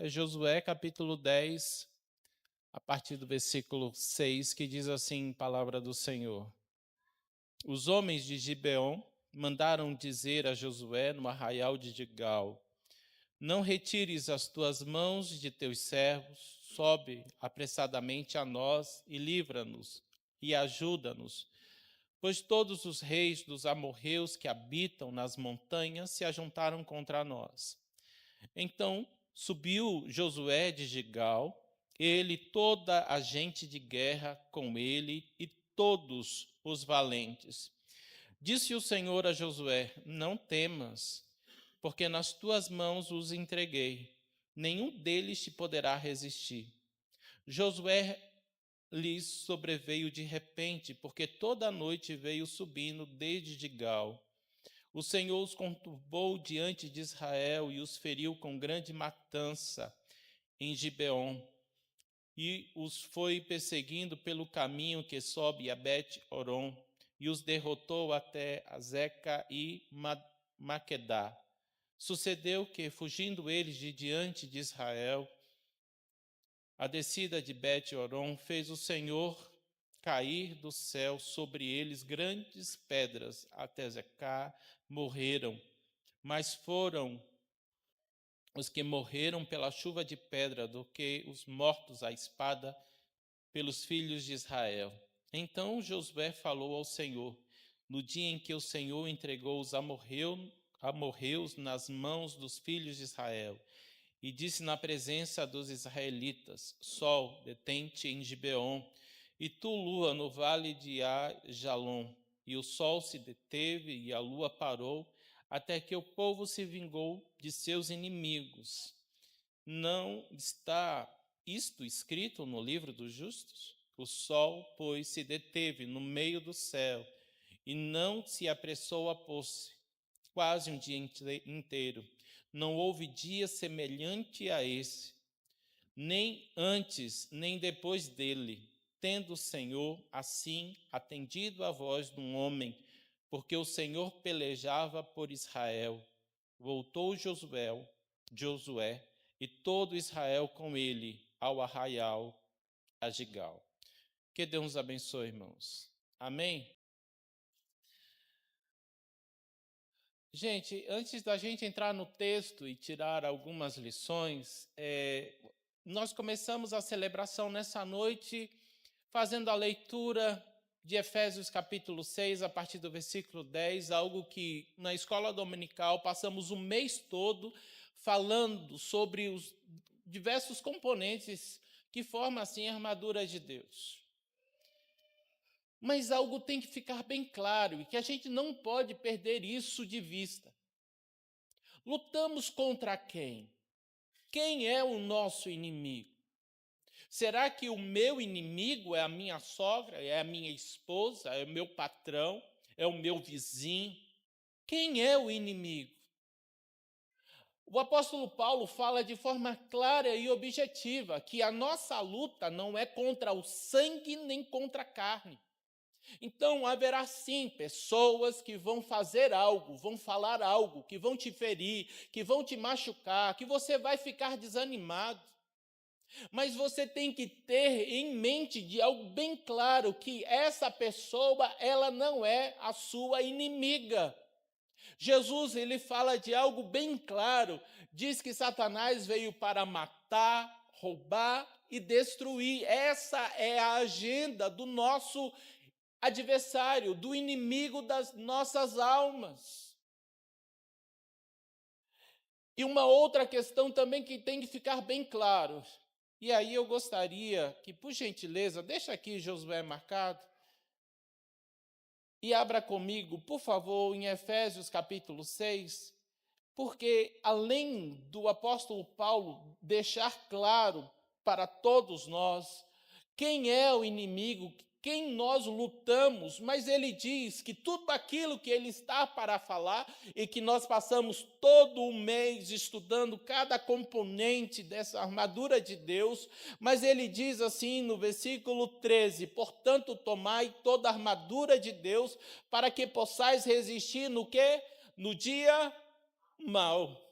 é Josué capítulo 10, a partir do versículo 6, que diz assim, palavra do Senhor. Os homens de Gibeon mandaram dizer a Josué no arraial de Gilgal: Não retires as tuas mãos de teus servos, sobe apressadamente a nós e livra-nos e ajuda-nos, pois todos os reis dos amorreus que habitam nas montanhas se ajuntaram contra nós. Então subiu Josué de Gilgal, ele e toda a gente de guerra com ele e todos os valentes. Disse o Senhor a Josué: Não temas, porque nas tuas mãos os entreguei. Nenhum deles te poderá resistir. Josué lhes sobreveio de repente, porque toda a noite veio subindo desde Gilgal. O Senhor os conturbou diante de Israel e os feriu com grande matança em Gibeon. E os foi perseguindo pelo caminho que sobe a Bet-Horon, e os derrotou até Azeca e Maquedá. Sucedeu que, fugindo eles de diante de Israel, a descida de Bet-Horon fez o Senhor cair do céu sobre eles grandes pedras, até Zecar morreram. Mas foram os que morreram pela chuva de pedra do que os mortos à espada pelos filhos de Israel. Então Josué falou ao Senhor, no dia em que o Senhor entregou os amorreus nas mãos dos filhos de Israel, e disse na presença dos israelitas: Sol, detente em Gibeon, e tu, lua, no vale de Ajalon. E o sol se deteve e a lua parou, até que o povo se vingou de seus inimigos. Não está isto escrito no livro dos justos? O sol, pois, se deteve no meio do céu e não se apressou a pôr-se, quase um dia inteiro. Não houve dia semelhante a esse, nem antes, nem depois dele, tendo o Senhor, assim, atendido à voz de um homem, porque o Senhor pelejava por Israel. Voltou Josué, e todo Israel com ele, ao arraial, a Gilgal. Que Deus nos abençoe, irmãos. Amém? Gente, antes da gente entrar no texto e tirar algumas lições, nós começamos a celebração nessa noite fazendo a leitura de Efésios capítulo 6, a partir do versículo 10, algo que na escola dominical passamos o mês todo falando sobre os diversos componentes que formam assim a armadura de Deus. Mas algo tem que ficar bem claro e que a gente não pode perder isso de vista. Lutamos contra quem? Quem é o nosso inimigo? Será que o meu inimigo é a minha sogra, é a minha esposa, é o meu patrão, é o meu vizinho? Quem é o inimigo? O apóstolo Paulo fala de forma clara e objetiva que a nossa luta não é contra o sangue nem contra a carne. Então, haverá sim pessoas que vão fazer algo, vão falar algo, que vão te ferir, que vão te machucar, que você vai ficar desanimado. Mas você tem que ter em mente de algo bem claro, que essa pessoa, ela não é a sua inimiga. Jesus, ele fala de algo bem claro, diz que Satanás veio para matar, roubar e destruir. Essa é a agenda do nosso adversário, do inimigo das nossas almas. E uma outra questão também que tem que ficar bem claro, e aí eu gostaria que, por gentileza, deixa aqui Josué marcado, e abra comigo, por favor, em Efésios capítulo 6, porque além do apóstolo Paulo deixar claro para todos nós quem é o inimigo, quem nós lutamos, mas ele diz que tudo aquilo que ele está para falar e que nós passamos todo o mês estudando cada componente dessa armadura de Deus, mas ele diz assim no versículo 13: portanto, tomai toda a armadura de Deus para que possais resistir no quê? No dia mau.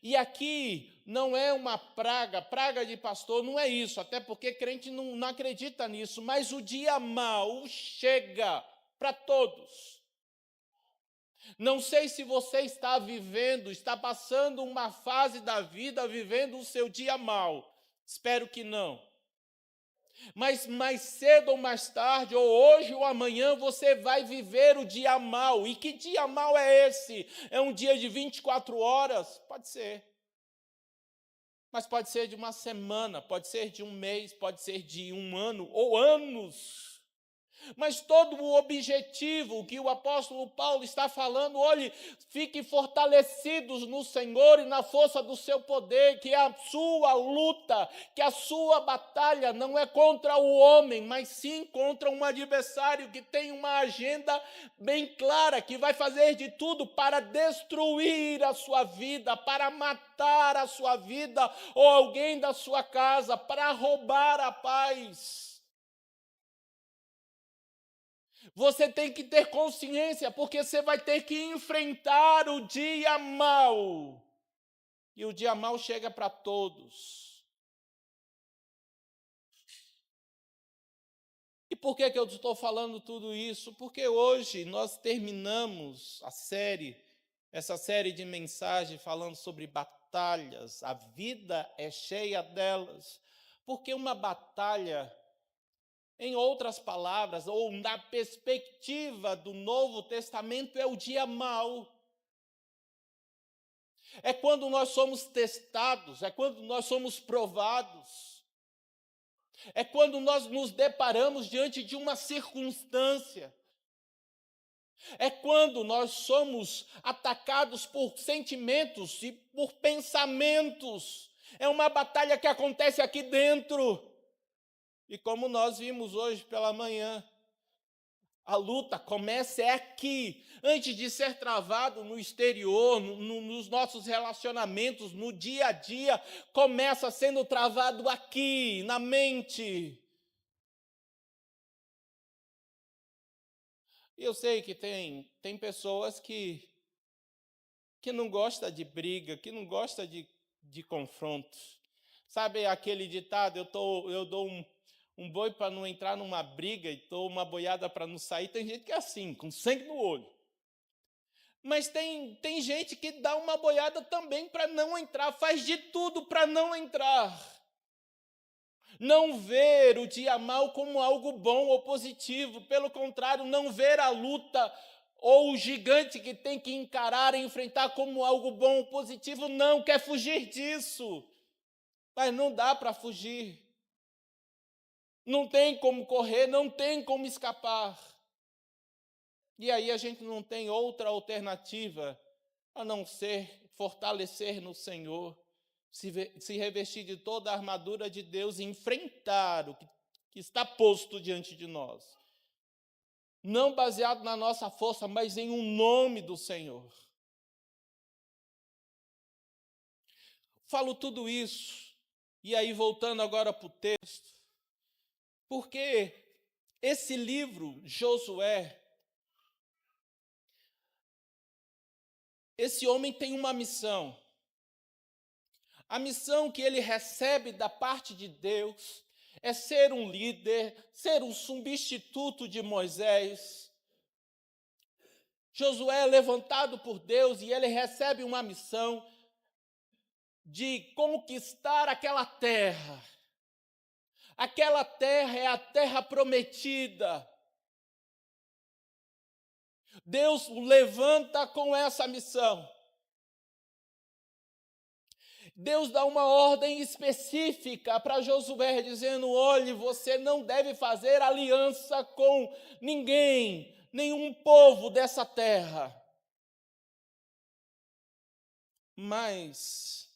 E aqui não é uma praga de pastor, não é isso, até porque crente não acredita nisso, mas o dia mau chega para todos. Não sei se você está vivendo, está passando uma fase da vida, vivendo o seu dia mau. Espero que não. Mas mais cedo ou mais tarde, ou hoje ou amanhã, você vai viver o dia mau. E que dia mau é esse? É um dia de 24 horas? Pode ser. Mas pode ser de uma semana, pode ser de um mês, pode ser de um ano ou anos. Mas todo o objetivo que o apóstolo Paulo está falando, olhe, fiquem fortalecidos no Senhor e na força do seu poder, que a sua luta, que a sua batalha não é contra o homem, mas sim contra um adversário que tem uma agenda bem clara, que vai fazer de tudo para destruir a sua vida, para matar a sua vida ou alguém da sua casa, para roubar a paz. Você tem que ter consciência, porque você vai ter que enfrentar o dia mau. E o dia mau chega para todos. E por que eu estou falando tudo isso? Porque hoje nós terminamos essa série de mensagens falando sobre batalhas. A vida é cheia delas. Porque uma batalha, em outras palavras, ou na perspectiva do Novo Testamento, é o dia mau. É quando nós somos testados, é quando nós somos provados. É quando nós nos deparamos diante de uma circunstância. É quando nós somos atacados por sentimentos e por pensamentos. É uma batalha que acontece aqui dentro. E como nós vimos hoje pela manhã, a luta começa aqui, antes de ser travado no exterior, nos nossos relacionamentos, no dia a dia, começa sendo travado aqui, na mente. E eu sei que tem pessoas que não gostam de briga, que não gostam de confrontos. Sabe aquele ditado, eu dou um boi para não entrar numa briga e dou uma boiada para não sair? Tem gente que é assim, com sangue no olho. Mas tem gente que dá uma boiada também para não entrar, faz de tudo para não entrar. Não ver o dia mal como algo bom ou positivo, pelo contrário, não ver a luta ou o gigante que tem que encarar e enfrentar como algo bom ou positivo, não, quer fugir disso. Mas não dá para fugir. Não tem como correr, não tem como escapar. E aí a gente não tem outra alternativa a não ser fortalecer no Senhor, se revestir de toda a armadura de Deus e enfrentar o que está posto diante de nós. Não baseado na nossa força, mas em um nome do Senhor. Falo tudo isso, e aí voltando agora para o texto, porque esse livro, Josué, esse homem tem uma missão. A missão que ele recebe da parte de Deus é ser um líder, ser um substituto de Moisés. Josué é levantado por Deus e ele recebe uma missão de conquistar aquela terra. Aquela terra é a terra prometida. Deus o levanta com essa missão. Deus dá uma ordem específica para Josué, dizendo: olhe, você não deve fazer aliança com ninguém, nenhum povo dessa terra. Mas,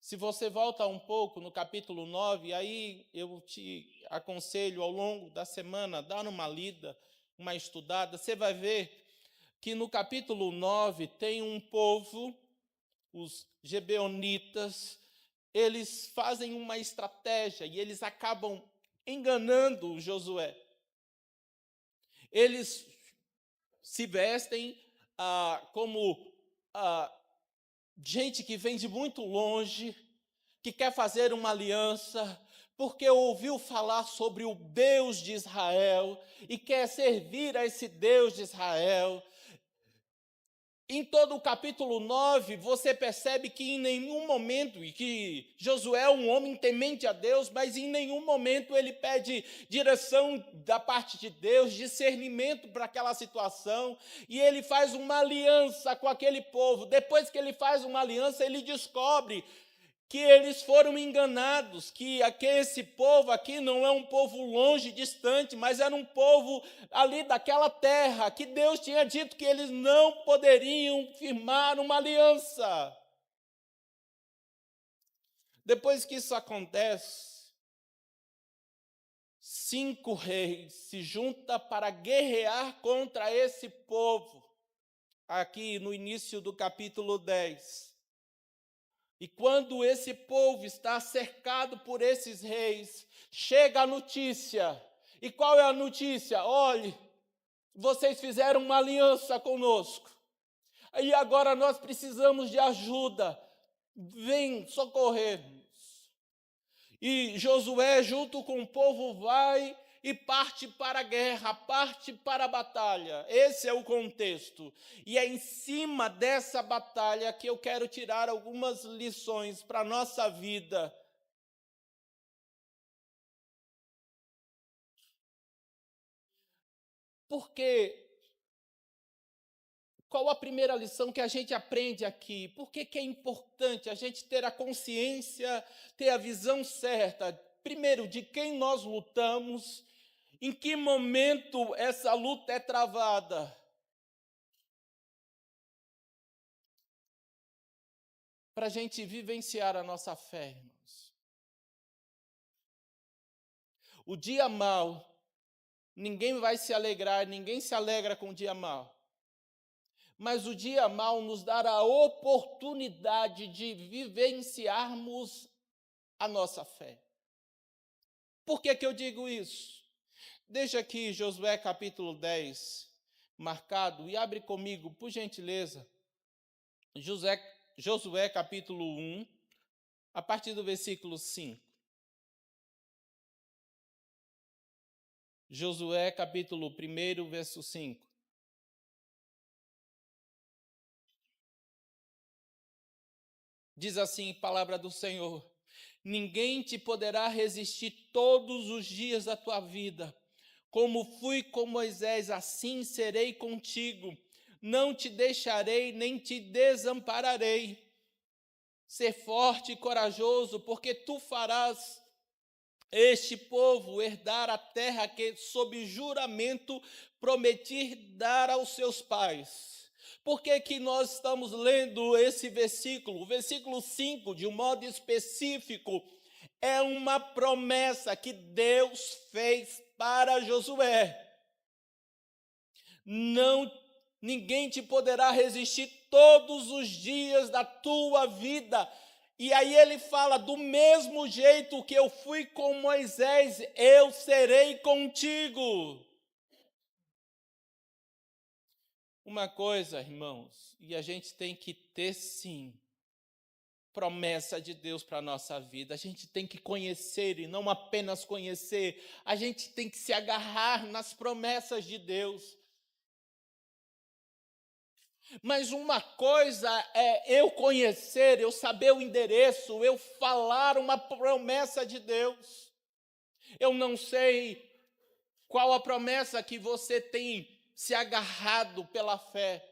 se você volta um pouco no capítulo 9, aí eu te aconselho ao longo da semana, dar uma lida, uma estudada, você vai ver que no capítulo 9 tem um povo, os Gebeonitas, eles fazem uma estratégia e eles acabam enganando Josué. Eles se vestem como gente que vem de muito longe, que quer fazer uma aliança, porque ouviu falar sobre o Deus de Israel e quer servir a esse Deus de Israel. Em todo o capítulo 9, você percebe que em nenhum momento, e que Josué é um homem temente a Deus, mas em nenhum momento ele pede direção da parte de Deus, discernimento para aquela situação, e ele faz uma aliança com aquele povo. Depois que ele faz uma aliança, ele descobre que eles foram enganados, que esse povo aqui não é um povo longe, distante, mas era um povo ali daquela terra, que Deus tinha dito que eles não poderiam firmar uma aliança. Depois que isso acontece, 5 reis se juntam para guerrear contra esse povo, aqui no início do capítulo 10. E quando esse povo está cercado por esses reis, chega a notícia. E qual é a notícia? Olhe, vocês fizeram uma aliança conosco. E agora nós precisamos de ajuda. Vem socorrer-nos. E Josué, junto com o povo, vai e parte para a guerra, parte para a batalha. Esse é o contexto. E é em cima dessa batalha que eu quero tirar algumas lições para a nossa vida. Porque qual a primeira lição que a gente aprende aqui? Por que é importante a gente ter a consciência, ter a visão certa, primeiro, de quem nós lutamos, em que momento essa luta é travada? Para a gente vivenciar a nossa fé, irmãos. O dia mau, ninguém vai se alegrar, ninguém se alegra com o dia mau. Mas o dia mau nos dá a oportunidade de vivenciarmos a nossa fé. Por que eu digo isso? Deixa aqui Josué capítulo 10 marcado e abre comigo, por gentileza, Josué capítulo 1, a partir do versículo 5. Josué capítulo 1, verso 5. Diz assim, palavra do Senhor: ninguém te poderá resistir todos os dias da tua vida. Como fui com Moisés, assim serei contigo. Não te deixarei, nem te desampararei. Ser forte e corajoso, porque tu farás este povo herdar a terra que, sob juramento, prometi dar aos seus pais. Por que nós estamos lendo esse versículo? O versículo 5, de um modo específico, é uma promessa que Deus fez para Josué. Ninguém te poderá resistir todos os dias da tua vida. E aí ele fala, do mesmo jeito que eu fui com Moisés, eu serei contigo. Uma coisa, irmãos, e a gente tem que ter sim, promessa de Deus para a nossa vida. A gente tem que conhecer e não apenas conhecer. A gente tem que se agarrar nas promessas de Deus. Mas uma coisa é eu conhecer, eu saber o endereço, eu falar uma promessa de Deus. Eu não sei qual a promessa que você tem se agarrado pela fé.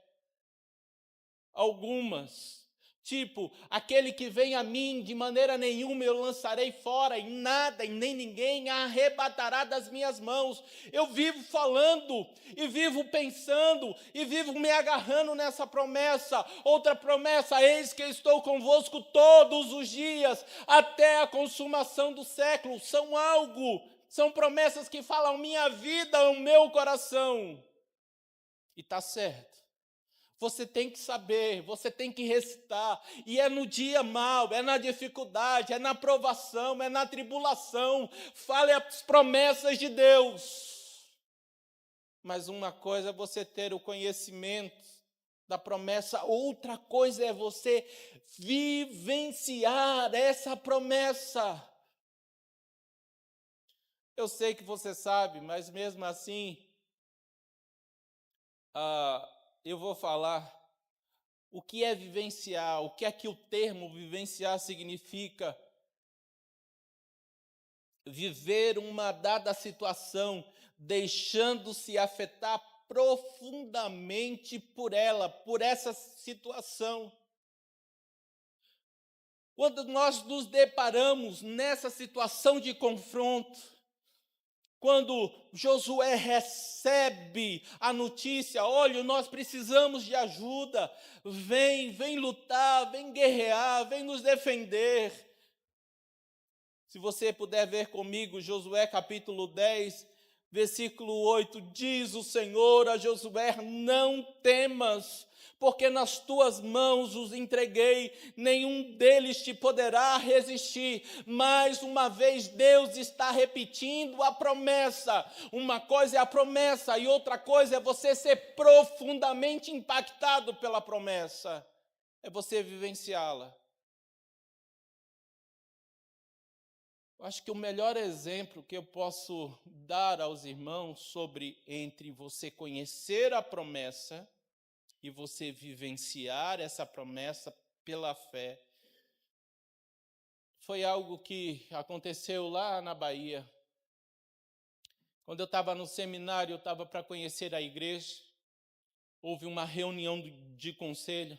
Algumas. Tipo, aquele que vem a mim, de maneira nenhuma eu lançarei fora, e nada e nem ninguém a arrebatará das minhas mãos. Eu vivo falando, e vivo pensando, e vivo me agarrando nessa promessa. Outra promessa, eis que estou convosco todos os dias, até a consumação do século. São promessas que falam minha vida, o meu coração. E está certo. Você tem que saber, você tem que recitar. E é no dia mau, é na dificuldade, é na provação, é na tribulação. Fale as promessas de Deus. Mas uma coisa é você ter o conhecimento da promessa, outra coisa é você vivenciar essa promessa. Eu sei que você sabe, mas mesmo assim, eu vou falar o que é vivenciar, o que é que o termo vivenciar significa. Viver uma dada situação, deixando-se afetar profundamente por ela, por essa situação. Quando nós nos deparamos nessa situação de confronto, quando Josué recebe a notícia, olha, nós precisamos de ajuda, vem lutar, vem guerrear, vem nos defender. Se você puder ver comigo, Josué capítulo 10, versículo 8, diz o Senhor a Josué, não temas, porque nas tuas mãos os entreguei, nenhum deles te poderá resistir. Mais uma vez, Deus está repetindo a promessa. Uma coisa é a promessa e outra coisa é você ser profundamente impactado pela promessa. É você vivenciá-la. Eu acho que o melhor exemplo que eu posso dar aos irmãos sobre entre você conhecer a promessa e você vivenciar essa promessa pela fé, foi algo que aconteceu lá na Bahia. Quando eu estava no seminário, eu estava para conhecer a igreja, houve uma reunião de conselho,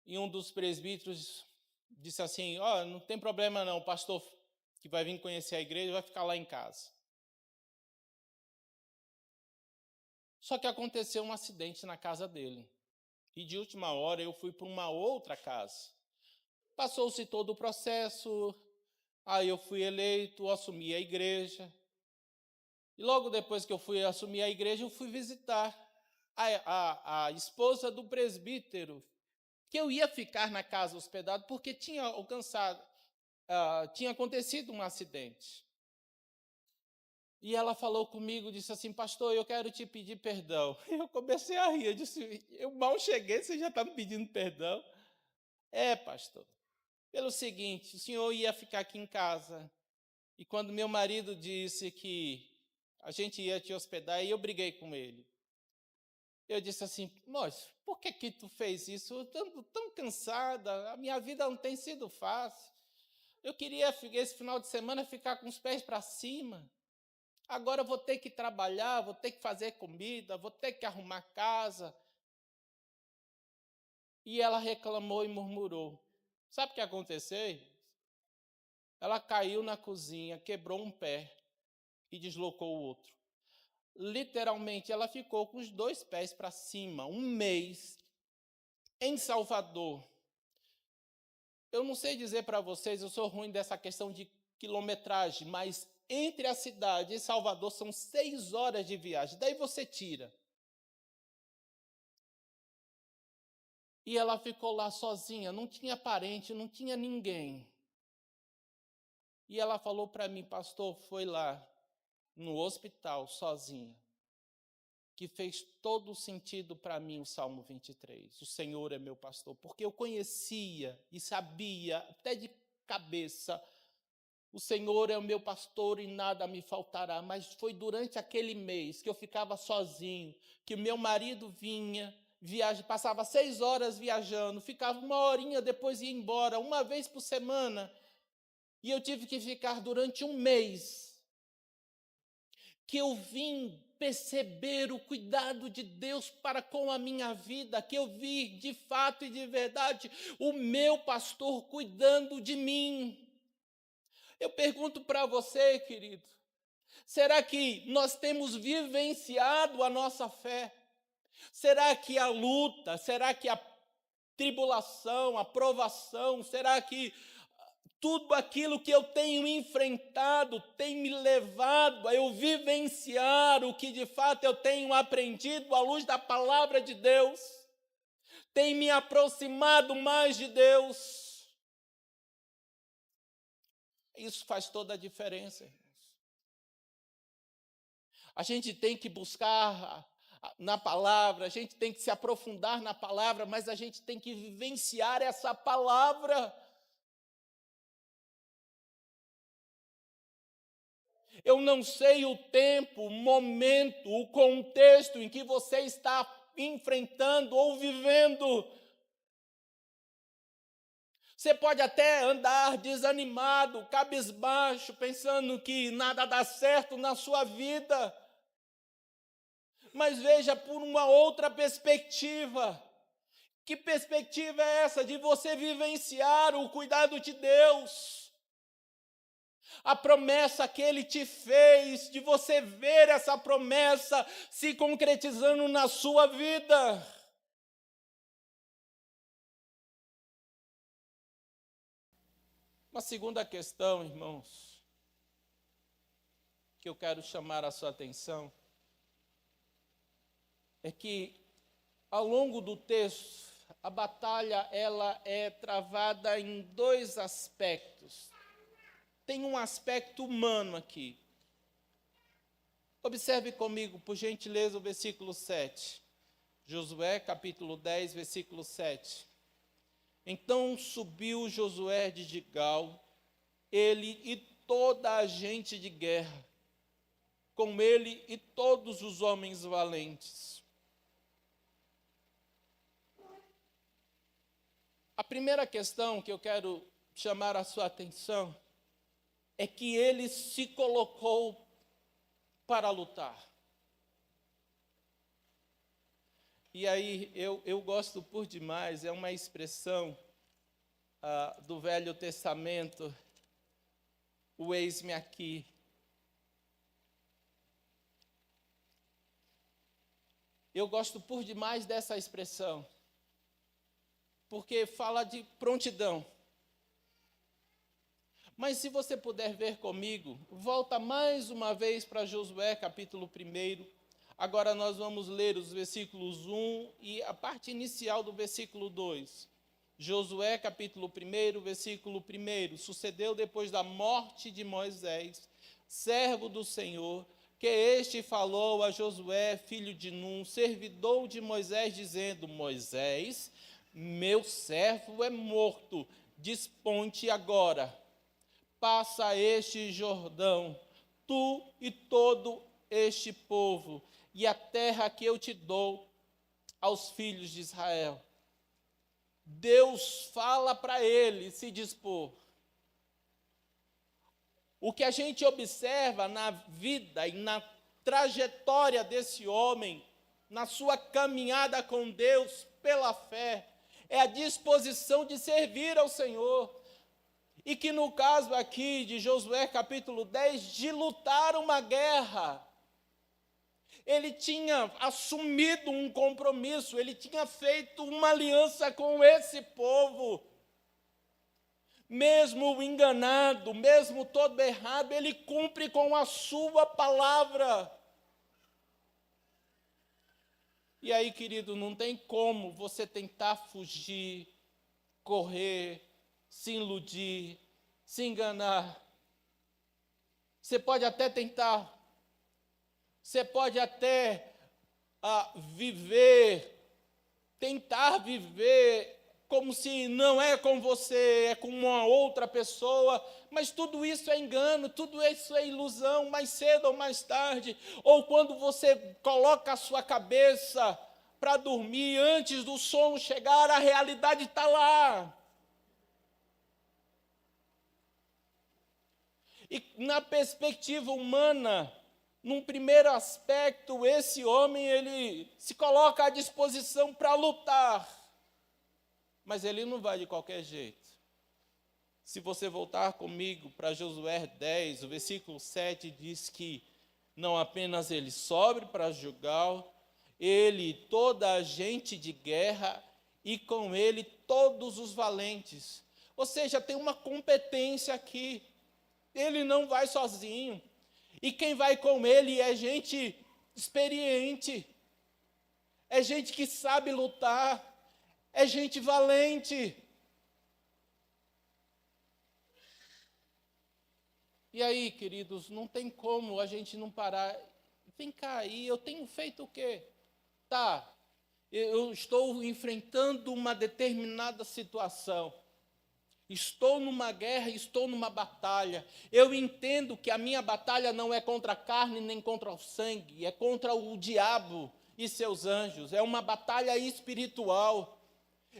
e um dos presbíteros disse assim, não tem problema não, o pastor que vai vir conhecer a igreja vai ficar lá em casa. Só que aconteceu um acidente na casa dele. E de última hora eu fui para uma outra casa. Passou-se todo o processo, aí eu fui eleito, assumi a igreja. E logo depois que eu fui assumir a igreja, eu fui visitar a esposa do presbítero, que eu ia ficar na casa hospedado porque tinha acontecido um acidente. E ela falou comigo, disse assim, pastor, eu quero te pedir perdão. Eu comecei a rir, eu disse, eu mal cheguei, você já está me pedindo perdão? Pastor, pelo seguinte, o senhor ia ficar aqui em casa, e quando meu marido disse que a gente ia te hospedar, eu briguei com ele. Eu disse assim, moço, por que tu fez isso? Eu estou tão cansada, a minha vida não tem sido fácil. Eu queria, esse final de semana, ficar com os pés para cima. Agora eu vou ter que trabalhar, vou ter que fazer comida, vou ter que arrumar casa. E ela reclamou e murmurou. Sabe o que aconteceu? Ela caiu na cozinha, quebrou um pé e deslocou o outro. Literalmente, ela ficou com os 2 pés para cima, 1 mês, em Salvador. Eu não sei dizer para vocês, eu sou ruim dessa questão de quilometragem, mas entre a cidade e Salvador são 6 horas de viagem, daí você tira. E ela ficou lá sozinha, não tinha parente, não tinha ninguém. E ela falou para mim, pastor, foi lá no hospital sozinha, que fez todo o sentido para mim o Salmo 23. O Senhor é meu pastor, porque eu conhecia e sabia até de cabeça, o Senhor é o meu pastor e nada me faltará. Mas foi durante aquele mês que eu ficava sozinho, que meu marido vinha, passava 6 horas viajando, ficava 1 horinha, depois ia embora, 1 vez por semana. E eu tive que ficar durante 1 mês, que eu vim perceber o cuidado de Deus para com a minha vida, que eu vi de fato e de verdade o meu pastor cuidando de mim. Eu pergunto para você, querido, será que nós temos vivenciado a nossa fé? Será que a luta, será que a tribulação, a provação, será que tudo aquilo que eu tenho enfrentado tem me levado a eu vivenciar o que de fato eu tenho aprendido à luz da palavra de Deus? Tem me aproximado mais de Deus? Isso faz toda a diferença, irmãos. A gente tem que buscar na palavra, a gente tem que se aprofundar na palavra, mas a gente tem que vivenciar essa palavra. Eu não sei o tempo, o momento, o contexto em que você está enfrentando ou vivendo. Você pode até andar desanimado, cabisbaixo, pensando que nada dá certo na sua vida. Mas veja por uma outra perspectiva. Que perspectiva é essa de você vivenciar o cuidado de Deus? A promessa que Ele te fez, de você ver essa promessa se concretizando na sua vida. Uma segunda questão, irmãos, que eu quero chamar a sua atenção, é que ao longo do texto, a batalha ela é travada em dois aspectos. Tem um aspecto humano aqui. Observe comigo, por gentileza, o versículo 7. Josué, capítulo 10, versículo 7. Então subiu Josué de Gigal, ele e toda a gente de guerra, com ele e todos os homens valentes. A primeira questão que eu quero chamar a sua atenção é que ele se colocou para lutar. E aí eu gosto por demais, é uma expressão do Velho Testamento, o eis-me aqui. Eu gosto por demais dessa expressão, porque fala de prontidão. Mas se você puder ver comigo, volta mais uma vez para Josué, capítulo 1. Agora nós vamos ler os versículos 1 e a parte inicial do versículo 2. Josué, capítulo 1, versículo 1. Sucedeu depois da morte de Moisés, servo do Senhor, que este falou a Josué, filho de Num, servidor de Moisés, dizendo: Moisés, meu servo é morto, dispõe-te agora, passa este Jordão, tu e todo este povo, e a terra que eu te dou aos filhos de Israel. Deus fala para ele se dispor. O que a gente observa na vida e na trajetória desse homem, na sua caminhada com Deus pela fé, é a disposição de servir ao Senhor. E que no caso aqui de Josué capítulo 10, de lutar uma guerra, ele tinha assumido um compromisso, ele tinha feito uma aliança com esse povo. Mesmo enganado, mesmo todo errado, ele cumpre com a sua palavra. E aí, querido, não tem como você tentar fugir, correr, se iludir, se enganar. Você pode até tentar, você pode até tentar viver como se não é com você, é com uma outra pessoa, mas tudo isso é engano, tudo isso é ilusão, mais cedo ou mais tarde, ou quando você coloca a sua cabeça para dormir, antes do sono chegar, a realidade está lá. E na perspectiva humana, num primeiro aspecto, esse homem, ele se coloca à disposição para lutar, mas ele não vai de qualquer jeito. Se você voltar comigo para Josué 10, o versículo 7 diz que não apenas ele sobe para Gilgal, ele, toda a gente de guerra, e com ele todos os valentes. Ou seja, tem uma competência aqui. Ele não vai sozinho. E quem vai com ele é gente experiente, é gente que sabe lutar, é gente valente. E aí, queridos, não tem como a gente não parar. Vem cá, e eu tenho feito o quê? Tá, eu estou enfrentando uma determinada situação. Estou numa guerra, estou numa batalha. Eu entendo que a minha batalha não é contra a carne nem contra o sangue, é contra o diabo e seus anjos. É uma batalha espiritual.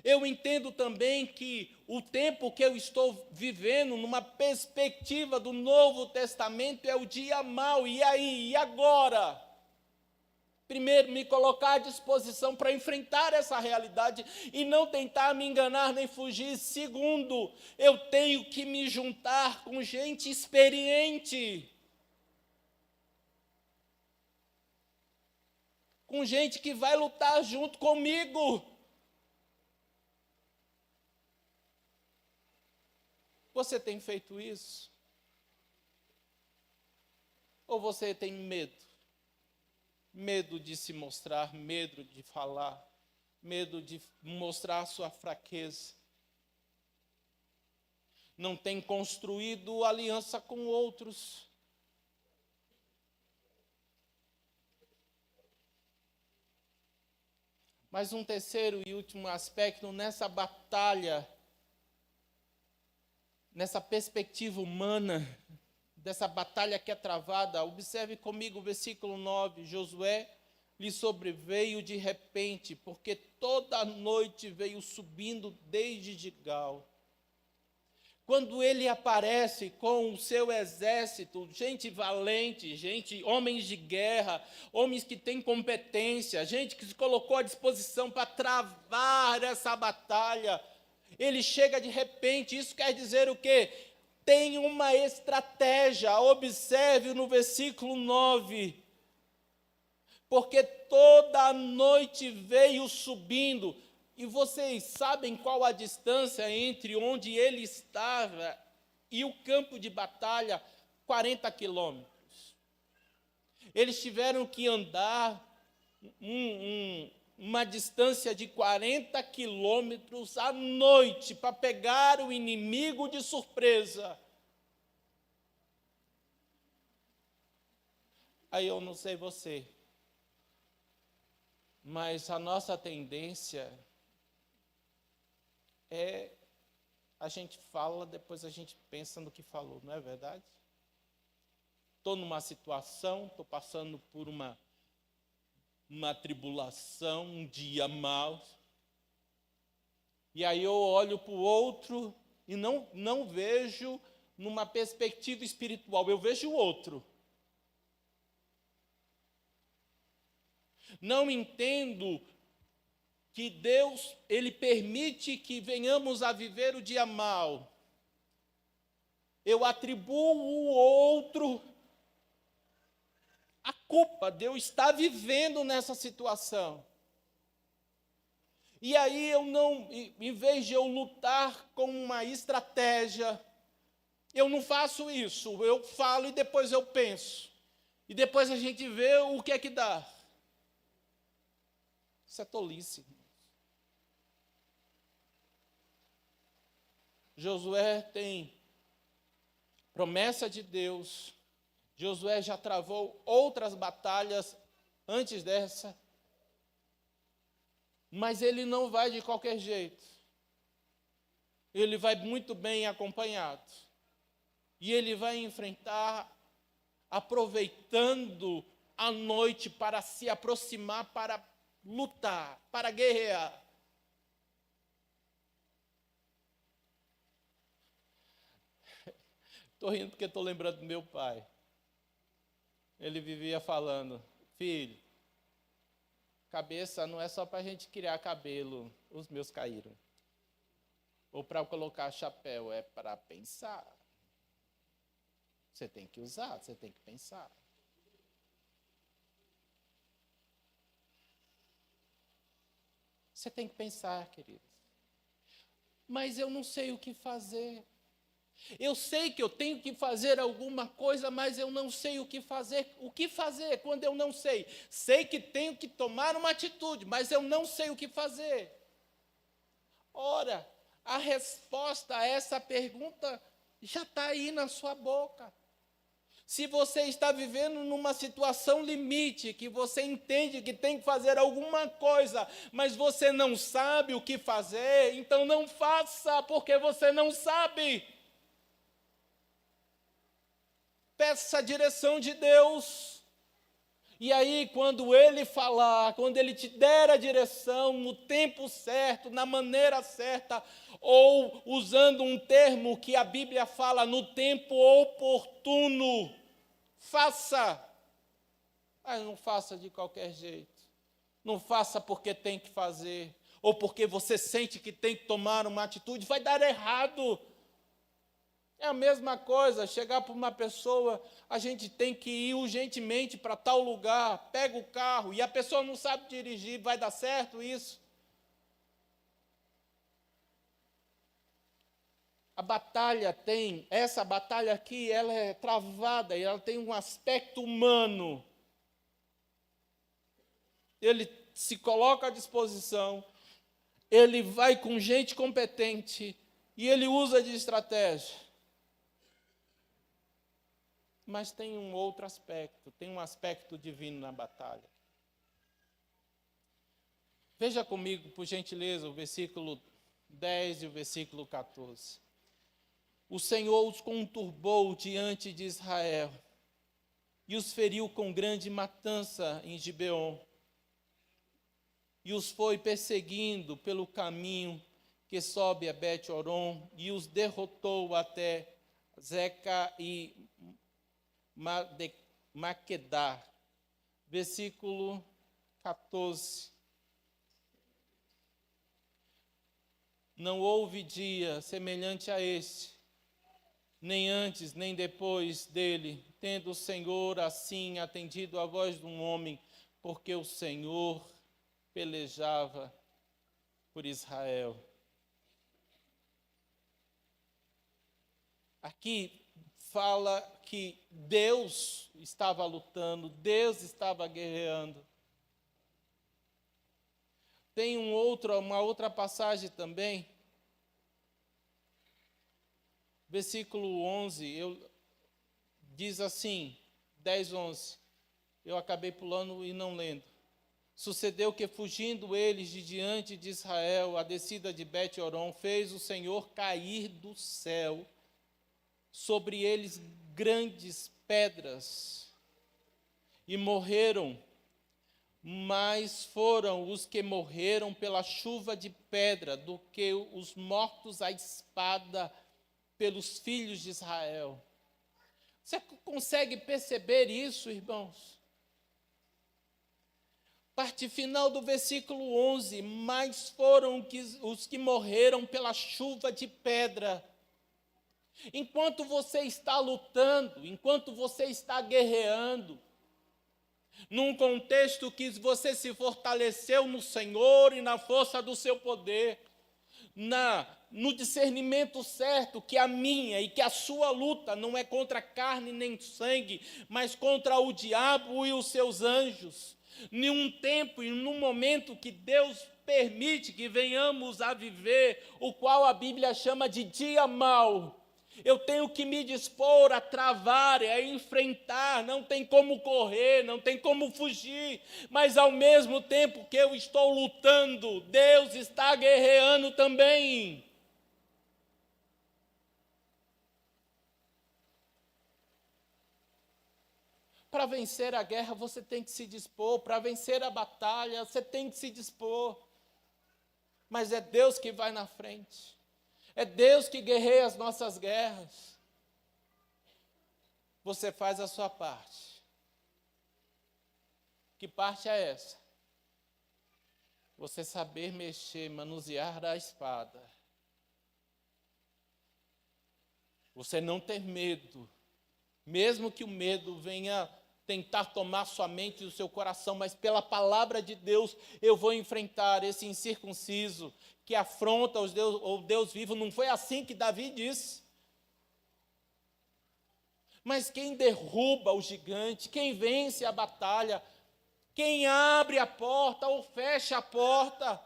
Eu entendo também que o tempo que eu estou vivendo, numa perspectiva do Novo Testamento, é o dia mau. E aí? E agora? Primeiro, me colocar à disposição para enfrentar essa realidade e não tentar me enganar nem fugir. Segundo, eu tenho que me juntar com gente experiente, com gente que vai lutar junto comigo. Você tem feito isso? Ou você tem medo? Medo de se mostrar, medo de falar, medo de mostrar a sua fraqueza. Não tem construído aliança com outros. Mas um terceiro e último aspecto nessa batalha, nessa perspectiva humana, dessa batalha que é travada, observe comigo o versículo 9, Josué lhe sobreveio de repente, porque toda a noite veio subindo desde Gilgal. Quando ele aparece com o seu exército, gente valente, gente, homens de guerra, homens que têm competência, gente que se colocou à disposição para travar essa batalha, ele chega de repente. Isso quer dizer o quê? Tem uma estratégia. Observe no versículo 9. Porque toda a noite veio subindo. E vocês sabem qual a distância entre onde ele estava e o campo de batalha? 40 quilômetros. Eles tiveram que andar uma distância de 40 quilômetros à noite para pegar o inimigo de surpresa. Aí eu não sei você, mas a nossa tendência é a gente fala, depois a gente pensa no que falou, não é verdade? Estou numa situação, estou passando por uma tribulação, um dia mau. E aí eu olho para o outro e não vejo numa perspectiva espiritual, eu vejo o outro. Não entendo que Deus, Ele permite que venhamos a viver o dia mau. Eu atribuo o outro a culpa de eu estar vivendo nessa situação. E aí eu não, em vez de eu lutar com uma estratégia, eu não faço isso. Eu falo e depois eu penso. E depois a gente vê o que é que dá. Isso é tolice. Josué tem promessa de Deus. Josué já travou outras batalhas antes dessa. Mas ele não vai de qualquer jeito. Ele vai muito bem acompanhado. E ele vai enfrentar, aproveitando a noite para se aproximar, para lutar, para guerrear. Estou rindo porque estou lembrando do meu pai. Ele vivia falando: filho, cabeça não é só para a gente criar cabelo, os meus caíram. Ou para colocar chapéu, é para pensar. Você tem que usar, você tem que pensar. Você tem que pensar, queridos. Mas eu não sei o que fazer. Eu sei que eu tenho que fazer alguma coisa, mas eu não sei o que fazer. O que fazer quando eu não sei? Sei que tenho que tomar uma atitude, mas eu não sei o que fazer. Ora, a resposta a essa pergunta já está aí na sua boca. Se você está vivendo numa situação limite, que você entende que tem que fazer alguma coisa, mas você não sabe o que fazer, então não faça, porque você não sabe. Peça a direção de Deus. E aí, quando Ele falar, quando Ele te der a direção, no tempo certo, na maneira certa, ou usando um termo que a Bíblia fala, no tempo oportuno, faça. Mas não faça de qualquer jeito. Não faça porque tem que fazer, ou porque você sente que tem que tomar uma atitude, vai dar errado. É a mesma coisa, chegar para uma pessoa, a gente tem que ir urgentemente para tal lugar, pega o carro, e a pessoa não sabe dirigir, vai dar certo isso? A batalha essa batalha aqui, ela é travada, e ela tem um aspecto humano. Ele se coloca à disposição, ele vai com gente competente, e ele usa de estratégia. Mas tem um outro aspecto, tem um aspecto divino na batalha. Veja comigo, por gentileza, o versículo 10 e o versículo 14. O Senhor os conturbou diante de Israel e os feriu com grande matança em Gibeon. E os foi perseguindo pelo caminho que sobe a Bet-Horon e os derrotou até Zeca e Maquedá. Versículo 14. Não houve dia semelhante a este, nem antes, nem depois dele, tendo o Senhor assim atendido a voz de um homem, porque o Senhor pelejava por Israel. Aqui fala que Deus estava lutando, Deus estava guerreando. Tem uma outra passagem também, versículo 11, diz assim, 10, 11, eu acabei pulando e não lendo. Sucedeu que, fugindo eles de diante de Israel, a descida de Bet-Horon, fez o Senhor cair do céu sobre eles grandes pedras, e morreram. Mas foram os que morreram pela chuva de pedra do que os mortos à espada pelos filhos de Israel. Você consegue perceber isso, irmãos? Parte final do versículo 11, mas foram os que morreram pela chuva de pedra. Enquanto você está lutando, enquanto você está guerreando, num contexto que você se fortaleceu no Senhor e na força do seu poder, no discernimento certo que a minha e que a sua luta não é contra carne nem sangue, mas contra o diabo e os seus anjos. Num tempo e num momento que Deus permite que venhamos a viver, o qual a Bíblia chama de dia mau, eu tenho que me dispor a travar, a enfrentar, não tem como correr, não tem como fugir, mas ao mesmo tempo que eu estou lutando, Deus está guerreando também. Para vencer a guerra, você tem que se dispor, para vencer a batalha, você tem que se dispor, mas é Deus que vai na frente. É Deus que guerreia as nossas guerras. Você faz a sua parte. Que parte é essa? Você saber mexer, manusear a espada. Você não ter medo. Mesmo que o medo venha tentar tomar sua mente e o seu coração, mas pela palavra de Deus eu vou enfrentar esse incircunciso que afronta o Deus vivo. Não foi assim que Davi disse. Mas quem derruba o gigante, quem vence a batalha, quem abre a porta ou fecha a porta,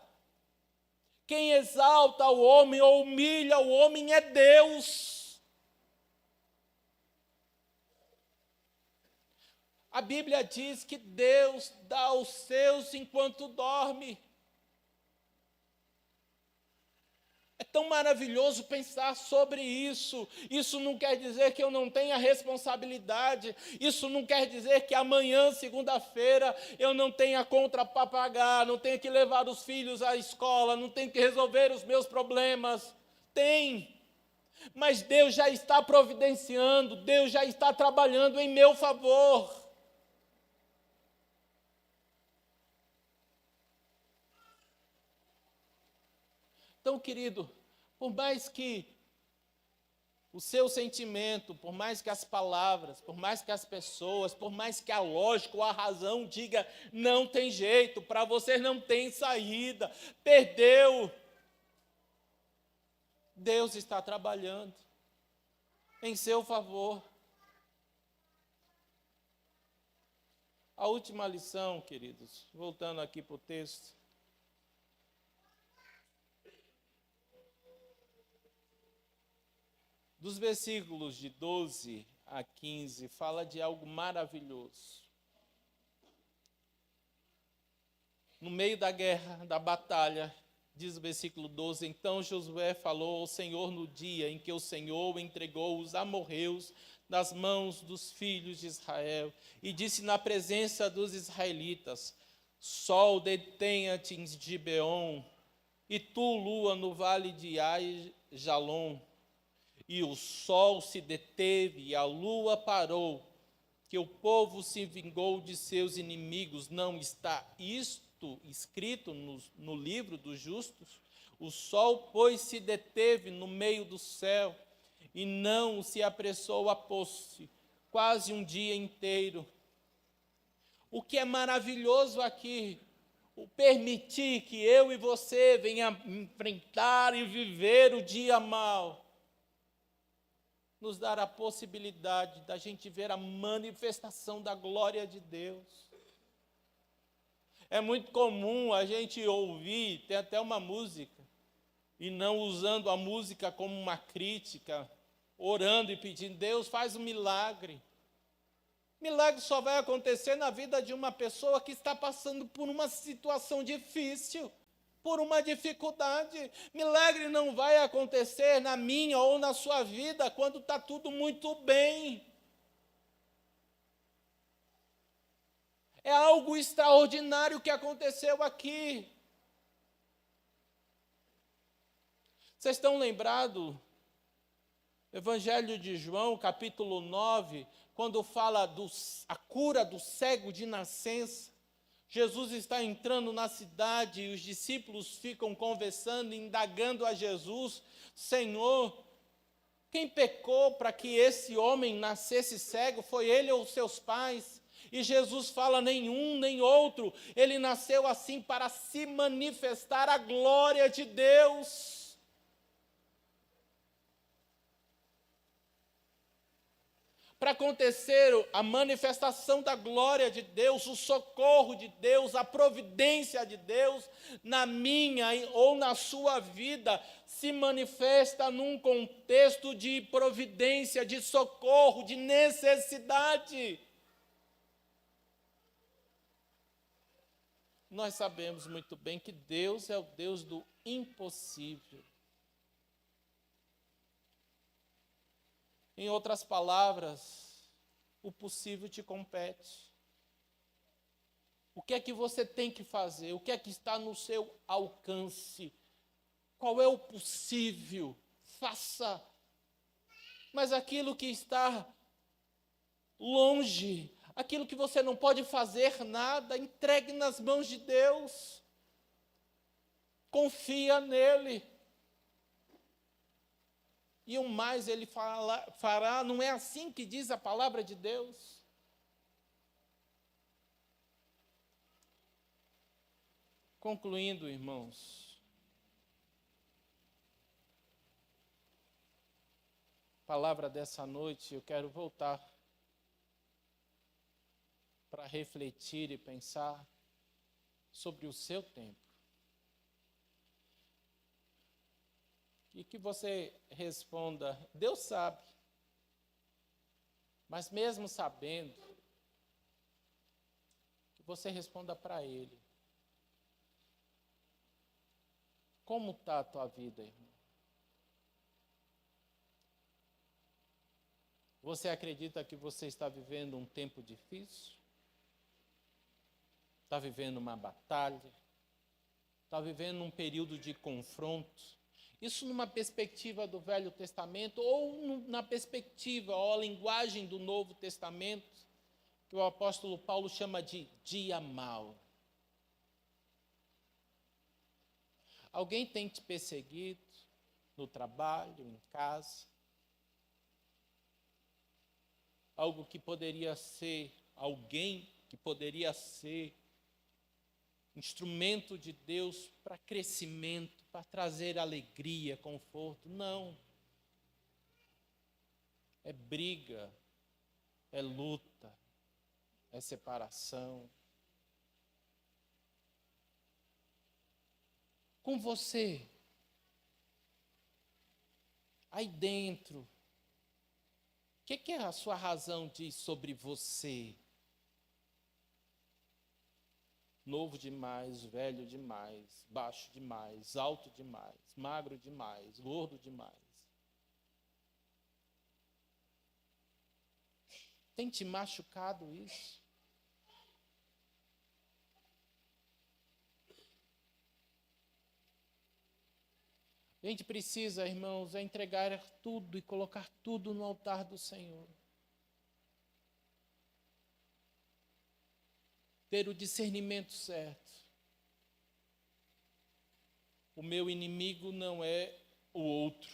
quem exalta o homem ou humilha o homem é Deus. A Bíblia diz que Deus dá aos seus enquanto dorme. É tão maravilhoso pensar sobre isso. Isso não quer dizer que eu não tenha responsabilidade. Isso não quer dizer que amanhã, segunda-feira, eu não tenha conta para pagar, não tenha que levar os filhos à escola, não tenho que resolver os meus problemas. Tem. Mas Deus já está providenciando, Deus já está trabalhando em meu favor. Então, querido, por mais que o seu sentimento, por mais que as palavras, por mais que as pessoas, por mais que a lógica ou a razão diga, não tem jeito, para você não tem saída, perdeu. Deus está trabalhando em seu favor. A última lição, queridos, voltando aqui para o texto. Dos versículos de 12 a 15, fala de algo maravilhoso. No meio da guerra, da batalha, diz o versículo 12, então Josué falou ao Senhor no dia em que o Senhor entregou os amorreus das mãos dos filhos de Israel, e disse na presença dos israelitas, sol detenha-te em Gibeon, e tu, lua, no vale de Ai-Jalon. E o sol se deteve e a lua parou, que o povo se vingou de seus inimigos. Não está isto escrito no livro dos justos? O sol, pois, se deteve no meio do céu e não se apressou a pôr-se, quase um dia inteiro. O que é maravilhoso aqui, o permitir que eu e você venha enfrentar e viver o dia mau, nos dar a possibilidade da gente ver a manifestação da glória de Deus. É muito comum a gente ouvir, tem até uma música, e não usando a música como uma crítica, orando e pedindo, Deus faz um milagre. Milagre só vai acontecer na vida de uma pessoa que está passando por uma situação difícil, por uma dificuldade. Milagre não vai acontecer na minha ou na sua vida quando está tudo muito bem. É algo extraordinário que aconteceu aqui. Vocês estão lembrados? Evangelho de João, capítulo 9, quando fala a cura do cego de nascença. Jesus está entrando na cidade e os discípulos ficam conversando, indagando a Jesus, Senhor, quem pecou para que esse homem nascesse cego? Foi ele ou seus pais? E Jesus fala, nenhum, nem outro. Ele nasceu assim para se manifestar a glória de Deus. Para acontecer a manifestação da glória de Deus, o socorro de Deus, a providência de Deus na minha ou na sua vida, se manifesta num contexto de providência, de socorro, de necessidade. Nós sabemos muito bem que Deus é o Deus do impossível. Em outras palavras, o possível te compete. O que é que você tem que fazer? O que é que está no seu alcance? Qual é o possível? Faça. Mas aquilo que está longe, aquilo que você não pode fazer nada, entregue nas mãos de Deus. Confia nele. E o mais ele fará, não é assim que diz a palavra de Deus? Concluindo, irmãos, a palavra dessa noite, eu quero voltar para refletir e pensar sobre o seu tempo. E que você responda, Deus sabe. Mas mesmo sabendo, você responda para Ele. Como está a tua vida, irmão? Você acredita que você está vivendo um tempo difícil? Está vivendo uma batalha? Está vivendo um período de confronto? Isso numa perspectiva do Velho Testamento ou na perspectiva, ou a linguagem do Novo Testamento, que o apóstolo Paulo chama de dia mau. Alguém tem te perseguido no trabalho, em casa? Algo que poderia ser, alguém que poderia ser instrumento de Deus para crescimento, para trazer alegria, conforto. Não. É briga, é luta, é separação. Com você, aí dentro, o que a sua razão diz sobre você? Novo demais, velho demais, baixo demais, alto demais, magro demais, gordo demais. Tem te machucado isso? A gente precisa, irmãos, entregar tudo e colocar tudo no altar do Senhor. Ter o discernimento certo. O meu inimigo não é o outro,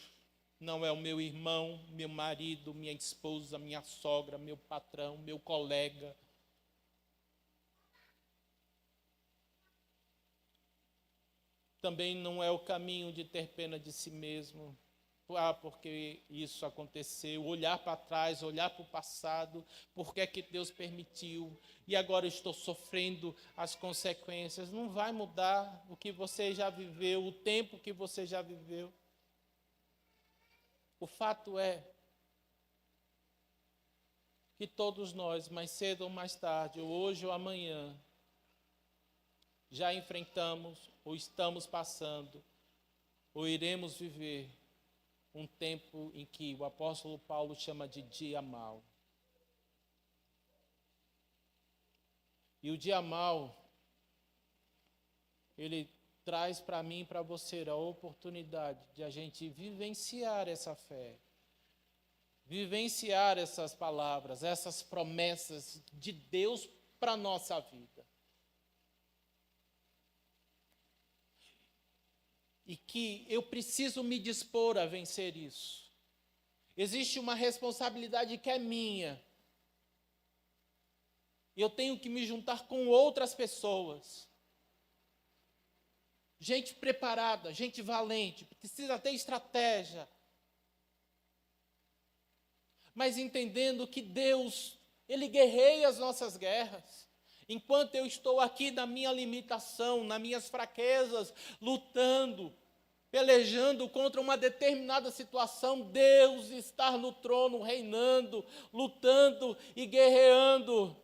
não é o meu irmão, meu marido, minha esposa, minha sogra, meu patrão, meu colega. Também não é o caminho de ter pena de si mesmo. Porque isso aconteceu, olhar para trás, olhar para o passado, por que é que Deus permitiu, e agora eu estou sofrendo as consequências. Não vai mudar o que você já viveu, o tempo que você já viveu. O fato é que todos nós, mais cedo ou mais tarde, ou hoje ou amanhã, já enfrentamos, ou estamos passando, ou iremos viver um tempo em que o apóstolo Paulo chama de dia mau. E o dia mau, ele traz para mim e para você a oportunidade de a gente vivenciar essa fé, vivenciar essas palavras, essas promessas de Deus para a nossa vida. E que eu preciso me dispor a vencer isso. Existe uma responsabilidade que é minha. Eu tenho que me juntar com outras pessoas. Gente preparada, gente valente, precisa ter estratégia. Mas entendendo que Deus, Ele guerreia as nossas guerras. Enquanto eu estou aqui na minha limitação, nas minhas fraquezas, lutando, pelejando contra uma determinada situação, Deus está no trono, reinando, lutando e guerreando.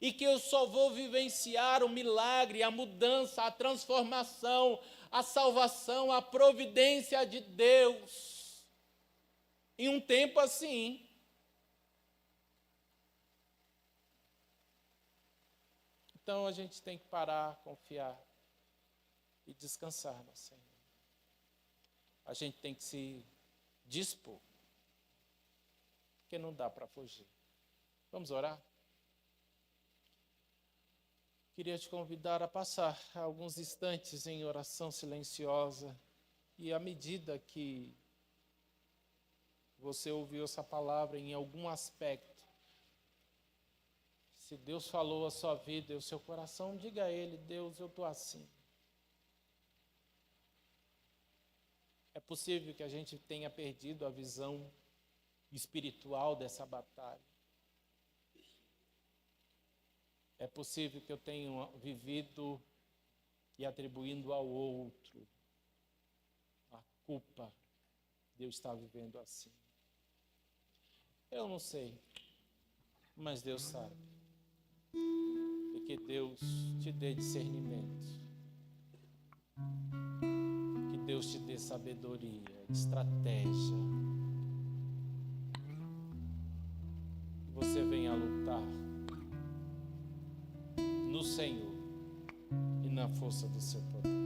E que eu só vou vivenciar o milagre, a mudança, a transformação, a salvação, a providência de Deus em um tempo assim. Então a gente tem que parar, confiar e descansar no Senhor. A gente tem que se dispor, porque não dá para fugir. Vamos orar? Queria te convidar a passar alguns instantes em oração silenciosa e à medida que você ouviu essa palavra em algum aspecto, se Deus falou a sua vida e o seu coração, diga a Ele: Deus, eu estou assim. É possível que a gente tenha perdido a visão espiritual dessa batalha. É possível que eu tenha vivido e atribuindo ao outro a culpa de eu estar vivendo assim. Eu não sei, mas Deus sabe. E que Deus te dê discernimento. Que Deus te dê sabedoria, estratégia. Que você venha a lutar no Senhor e na força do seu poder.